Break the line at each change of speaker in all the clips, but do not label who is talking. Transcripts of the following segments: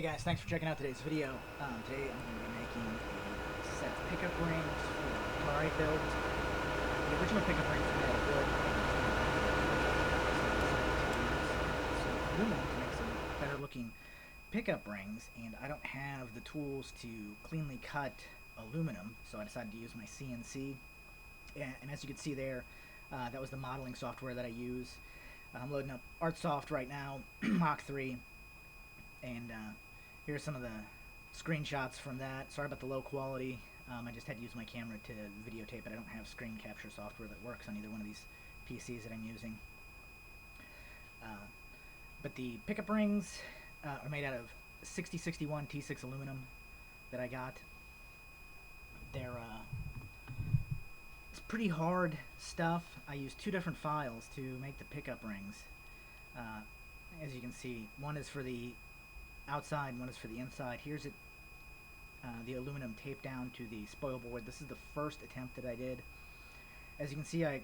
Hey guys, thanks for checking out today's video. Today I'm going to be making a set of pickup rings for a car I built. The original pickup rings were made of wood, so aluminum to make some better looking pickup rings, and I don't have the tools to cleanly cut aluminum, so I decided to use my CNC. And as you can see there, that was the modeling software that I use. I'm loading up ArtSoft right now, Mach 3. And here's some of the screenshots from that. Sorry about the low quality. I just had to use my camera to videotape it. I don't have screen capture software that works on either one of these PCs that I'm using. But the pickup rings are made out of 6061 T6 aluminum that I got. They're it's pretty hard stuff. I used two different files to make the pickup rings. As you can see, one is for the outside, one is for the inside. Here's it, the aluminum taped down to the spoil board. This is the first attempt that I did. As you can see, I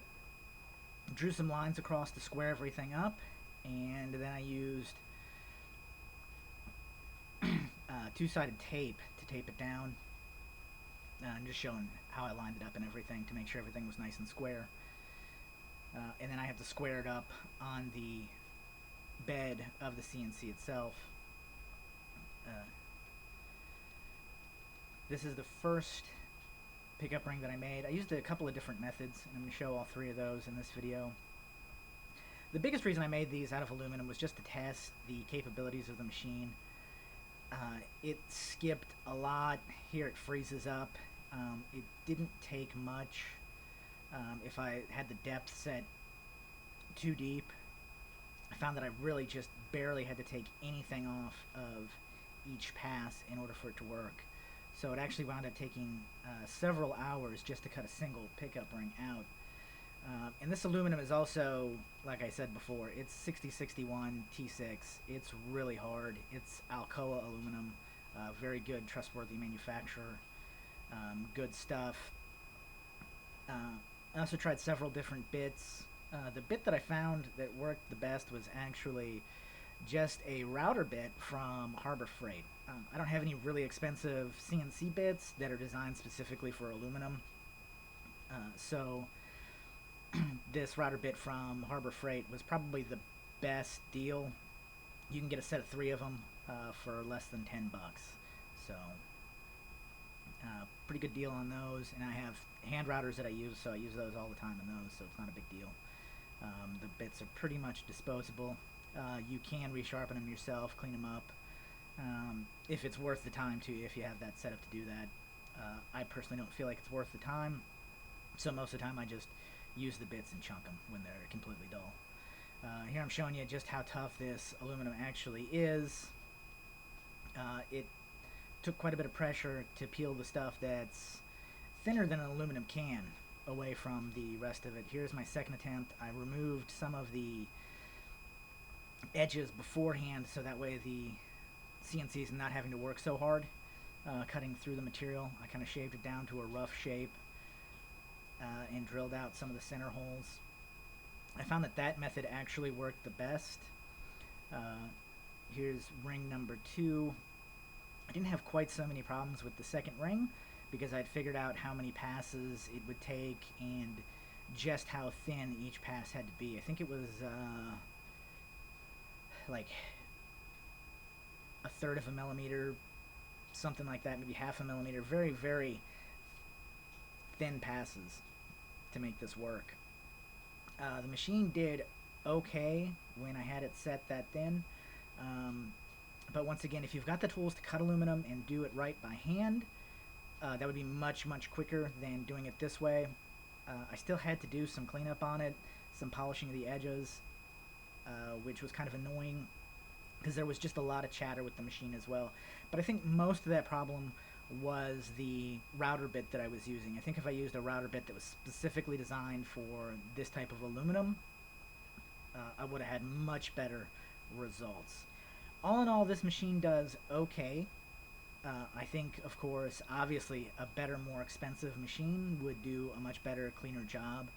drew some lines across to square everything up, and then I used two-sided tape to tape it down. I'm just showing how I lined it up and everything to make sure everything was nice and square. And then I have to square it up on the bed of the CNC itself. This is the first pickup ring that I made. I used a couple of different methods, and I'm going to show all three of those in this video. The biggest reason I made these out of aluminum was just to test the capabilities of the machine. It skipped a lot. Here it freezes up. It didn't take much. If I had the depth set too deep, I found that I really just barely had to take anything off of each pass in order for it to work. So it actually wound up taking several hours just to cut a single pickup ring out. And this aluminum is also, like I said before, it's 6061 T6. It's really hard. It's Alcoa aluminum, very good, trustworthy manufacturer, good stuff. I also tried several different bits. The bit that I found that worked the best was actually just a router bit from Harbor Freight. I don't have any really expensive CNC bits that are designed specifically for aluminum. So this router bit from Harbor Freight was probably the best deal. You can get a set of 3 of them for less than 10 bucks. So pretty good deal on those. And I have hand routers that I use, so I use those all the time in those, so it's not a big deal. The bits are pretty much disposable. You can resharpen them yourself, clean them up, if it's worth the time to, if you have that set up to do that. I personally don't feel like it's worth the time, so most of the time I just use the bits and chunk them when they're completely dull. Here I'm showing you just how tough this aluminum actually is. It took quite a bit of pressure to peel the stuff that's thinner than an aluminum can away from the rest of it. Here's my second attempt. I removed some of the edges beforehand so that way the CNC is not having to work so hard cutting through the material. I kind of shaved it down to a rough shape and drilled out some of the center holes. I found that that method actually worked the best. Here's ring number 2. I didn't have quite so many problems with the second ring because I'd figured out how many passes it would take and just how thin each pass had to be. I think it was like 1/3 of a millimeter, something like that, maybe 1/2 a millimeter. Very, very thin passes to make this work. The machine did okay when I had it set that thin. But once again, if you've got the tools to cut aluminum and do it right by hand, that would be much, much quicker than doing it this way. I still had to do some cleanup on it, some polishing of the edges, which was kind of annoying because there was just a lot of chatter with the machine as well. But I think most of that problem was the router bit that I was using. I think if I used a router bit that was specifically designed for this type of aluminum, I would have had much better results. All in all, this machine does okay. I think, of course, obviously a better, more expensive machine would do a much better, cleaner job.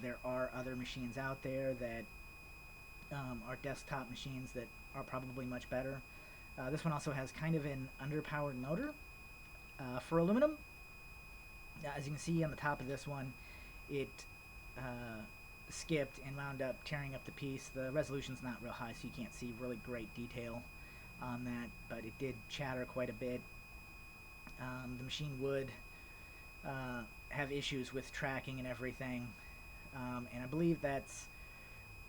There are other machines out there that are desktop machines that are probably much better. This one also has kind of an underpowered motor. For aluminum, as you can see on the top of this one, it skipped and wound up tearing up the piece. The resolution's not real high, so you can't see really great detail on that, but it did chatter quite a bit. The machine would have issues with tracking and everything, and I believe that's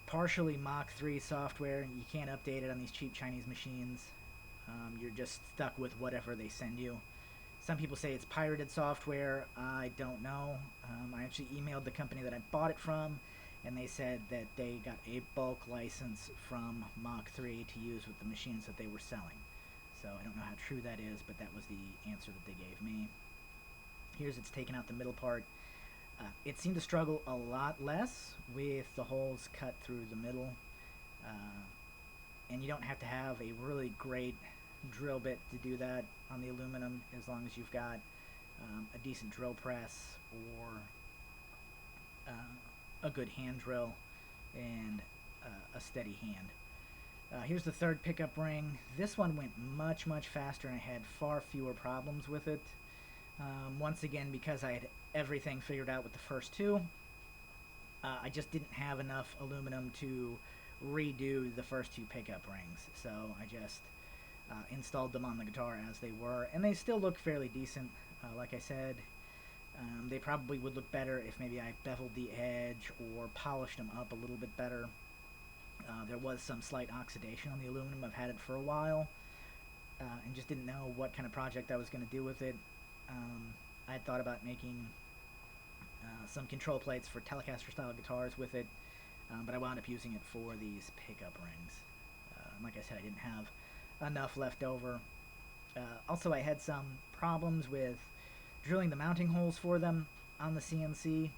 partially Mach 3 software. You can't update it on these cheap Chinese machines. You're just stuck with whatever they send you. Some people say it's pirated software. I don't know. I actually emailed the company that I bought it from, and they said that they got a bulk license from Mach 3 to use with the machines that they were selling. So I don't know how true that is, but that was the answer that they gave me. Here's it's taken out the middle part. It seemed to struggle a lot less with the holes cut through the middle. And you don't have to have a really great drill bit to do that on the aluminum, as long as you've got a decent drill press or a good hand drill and a steady hand. Here's the third pickup ring. This one went much faster, and I had far fewer problems with it. Once again, because I had everything figured out with the first two, I just didn't have enough aluminum to redo the first two pickup rings, so I just installed them on the guitar as they were, and they still look fairly decent. Like I said, they probably would look better if maybe I beveled the edge or polished them up a little bit better. There was some slight oxidation on the aluminum. I've had it for a while, and just didn't know what kind of project I was going to do with it. I had thought about making some control plates for Telecaster style guitars with it, but I wound up using it for these pickup rings. Like I said, I didn't have enough left over. Also, I had some problems with drilling the mounting holes for them on the CNC.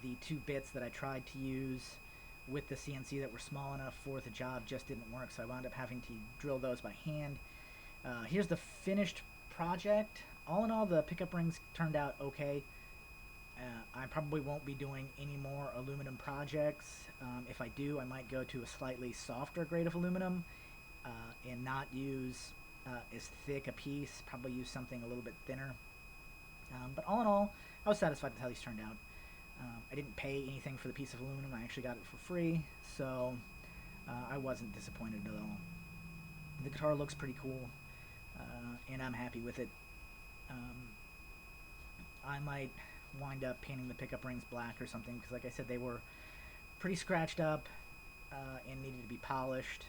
The two bits that I tried to use with the CNC that were small enough for the job just didn't work, so I wound up having to drill those by hand. Here's the finished project. All in all, the pickup rings turned out okay. I probably won't be doing any more aluminum projects. If I do, I might go to a slightly softer grade of aluminum and not use as thick a piece, probably use something a little bit thinner. But all in all, I was satisfied with how these turned out. I didn't pay anything for the piece of aluminum. I actually got it for free, so I wasn't disappointed at all. The guitar looks pretty cool, and I'm happy with it. I might wind up painting the pickup rings black or something, because like I said, they were pretty scratched up and needed to be polished.